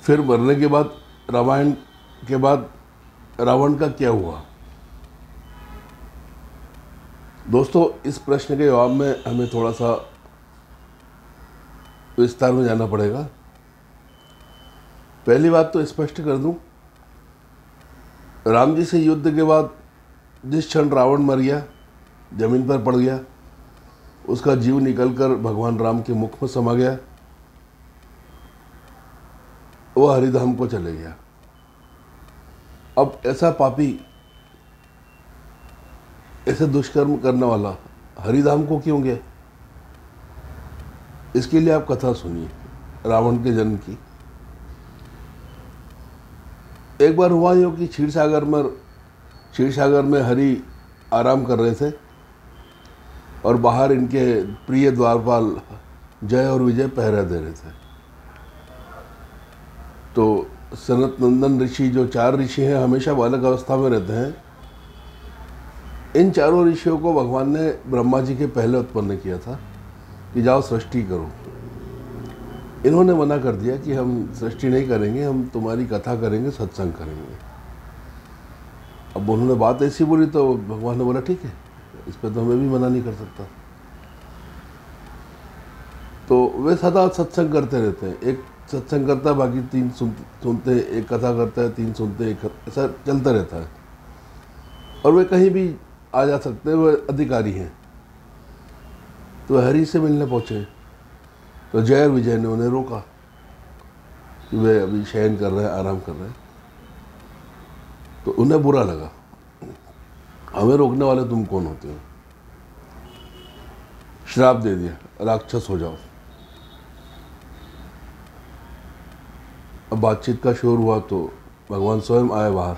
फिर मरने के बाद रामायण के बाद रावण का क्या हुआ? दोस्तों, इस प्रश्न के जवाब में हमें थोड़ा सा विस्तार में जाना पड़ेगा। पहली बात तो स्पष्ट कर दूं, राम जी से युद्ध के बाद जिस क्षण रावण मर गया, जमीन पर पड़ गया, उसका जीव निकलकर भगवान राम के मुख में समा गया, वह हरिधाम को चले गया। अब ऐसा पापी, ऐसे दुष्कर्म करने वाला हरिधाम को क्यों गया? इसके लिए आप कथा सुनिए रावण के जन्म की। एक बार हुआ यूँ कि क्षीरसागर में हरि आराम कर रहे थे और बाहर इनके प्रिय द्वारपाल जय और विजय पहरा दे रहे थे। तो सनत नंदन ऋषि, जो 4 ऋषि हैं, हमेशा बालक अवस्था में रहते हैं। इन चारों ऋषियों को भगवान ने ब्रह्मा जी के पहले उत्पन्न किया था कि जाओ सृष्टि करो। इन्होंने मना कर दिया कि हम सृष्टि नहीं करेंगे, हम तुम्हारी कथा करेंगे, सत्संग करेंगे। अब उन्होंने बात ऐसी बोली तो भगवान ने बोला ठीक है, इस पर तो मैं भी मना नहीं कर सकता। तो वे सदा सत्संग करते रहते हैं। एक सत्संग करता है, बाकी 3 सुनते हैं, एक कथा करता है, 3 सुनते हैं, ऐसा चलता रहता है। और वे कहीं भी आ जा सकते हैं, वे अधिकारी हैं। तो हरि से मिलने पहुँचे तो जय और विजय ने उन्हें रोका कि वे अभी शयन कर रहे हैं, आराम कर रहे हैं। तो उन्हें बुरा लगा, हमें रोकने वाले तुम कौन होते हो? श्राप दे दिया, राक्षस हो जाओ। अब बातचीत का शोर हुआ तो भगवान स्वयं आए बाहर।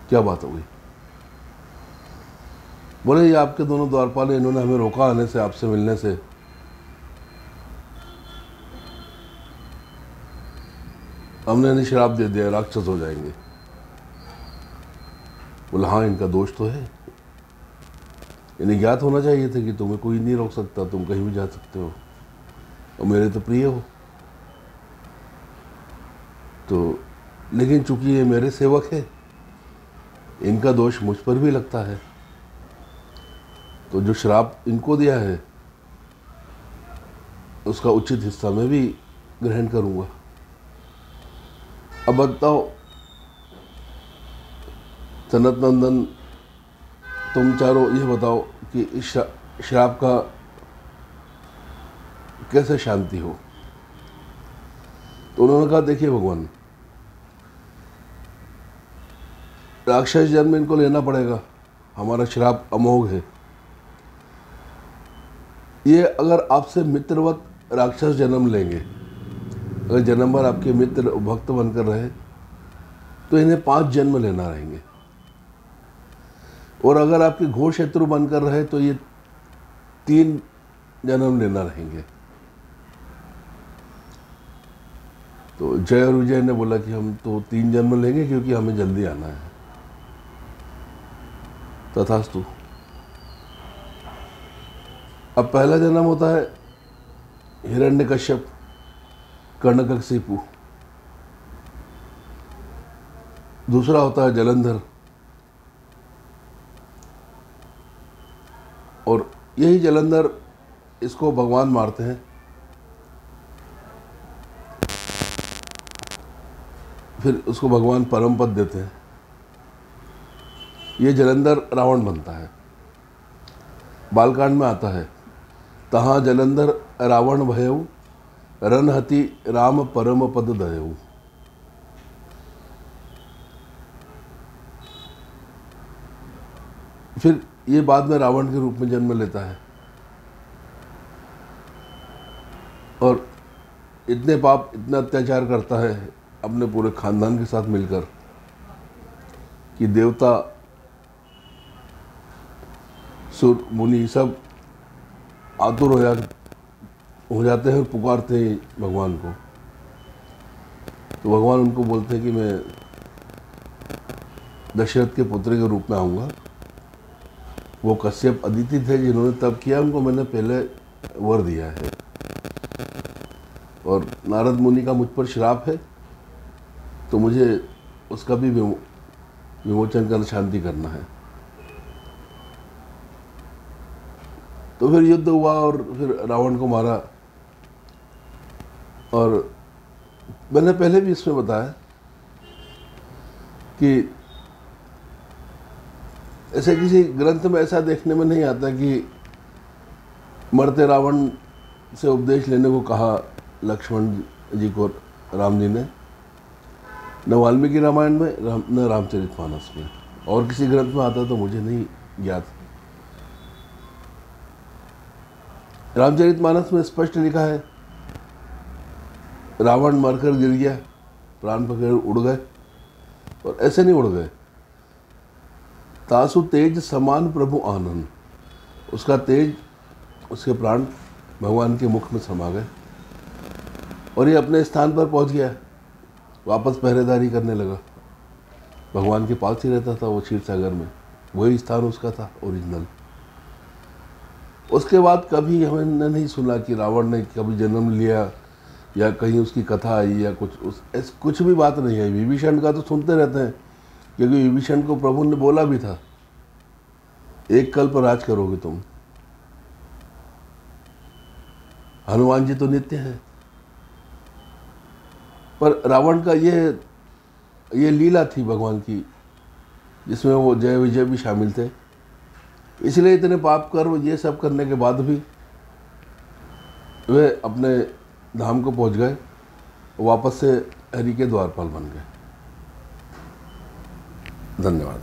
क्या बात हो गई? बोले ये आपके दोनों द्वारपाल, इन्होंने हमें रोका आने से, आपसे मिलने से। हमने इन्हें श्राप दे दिया, राक्षस हो जाएंगे। बोला हाँ, इनका दोष तो है, इन्हें ज्ञात होना चाहिए था कि तुम्हें कोई नहीं रोक सकता, तुम कहीं भी जा सकते हो और मेरे तो प्रिय हो। तो लेकिन चूंकि ये मेरे सेवक है, इनका दोष मुझ पर भी लगता है, तो जो श्राप इनको दिया है उसका उचित हिस्सा मैं भी ग्रहण करूंगा। अब बताओ सनत नंदन, तुम चारों ये बताओ कि इस श्राप का कैसे शांति हो? तो उन्होंने कहा देखिए भगवान, राक्षस जन्म इनको लेना पड़ेगा, हमारा श्राप अमोघ है। ये अगर आपसे मित्रवत राक्षस जन्म लेंगे, अगर जन्म भर आपके मित्र भक्त बनकर रहे, तो इन्हें 5 जन्म लेना रहेंगे। और अगर आपके घोर शत्रु बनकर रहे तो ये 3 जन्म लेना रहेंगे। तो जय और विजय ने बोला कि हम तो 3 जन्म लेंगे क्योंकि हमें जल्दी आना है। तथास्तु। अब पहला जन्म होता है हिरण्यकश्यप, कर्णकशिपु। दूसरा होता है जलंधर, और यही जलंधर, इसको भगवान मारते हैं। फिर उसको भगवान परम पद देते हैं। ये जलंधर रावण बनता है। बालकांड में आता है, तहाँ जलंधर रावण भयऊ, रनहति राम परम पद दयऊ। फिर ये बाद में रावण के रूप में जन्म लेता है और इतने पाप, इतना अत्याचार करता है अपने पूरे खानदान के साथ मिलकर कि देवता, सुर, मुनि सब आतुर हो जाते हैं और पुकारते हैं भगवान को। तो भगवान उनको बोलते हैं कि मैं दशरथ के पुत्र के रूप में आऊँगा। वो कश्यप अदिति थे जिन्होंने तप किया, उनको मैंने पहले वर दिया है। और नारद मुनि का मुझ पर श्राप है, तो मुझे उसका भी विमोचन करना, शांति करना है। तो फिर युद्ध हुआ और फिर रावण को मारा। और मैंने पहले भी इसमें बताया कि ऐसे किसी ग्रंथ में ऐसा देखने में नहीं आता कि मरते रावण से उपदेश लेने को कहा लक्ष्मण जी को राम जी ने, न वाल्मीकि रामायण में न रामचरितमानस में। और किसी ग्रंथ में आता तो मुझे नहीं ज्ञात। रामचरितमानस में स्पष्ट लिखा है, रावण मरकर गिर गया, प्राण पकड़ उड़ गए, और ऐसे नहीं उड़ गए। तासु तेज समान प्रभु आनंद, उसका तेज, उसके प्राण भगवान के मुख में समा गए और ये अपने स्थान पर पहुंच गया। वापस पहरेदारी करने लगा। भगवान के पास ही रहता था वो क्षीर सागर में, वही स्थान उसका था ओरिजिनल। उसके बाद कभी हमने नहीं सुना कि रावण ने कभी जन्म लिया या कहीं उसकी कथा आई या कुछ भी बात नहीं है। विभीषण का तो सुनते रहते हैं, क्योंकि विभीषण को प्रभु ने बोला भी था, एक कल्प राज करोगे तुम। हनुमान जी तो नित्य हैं, पर रावण का ये लीला थी भगवान की, जिसमें वो जय विजय भी शामिल थे। इसलिए इतने पाप कर्म ये सब करने के बाद भी वे अपने धाम को पहुंच गए, वापस से हरि के द्वारपाल बन गए। धन्यवाद।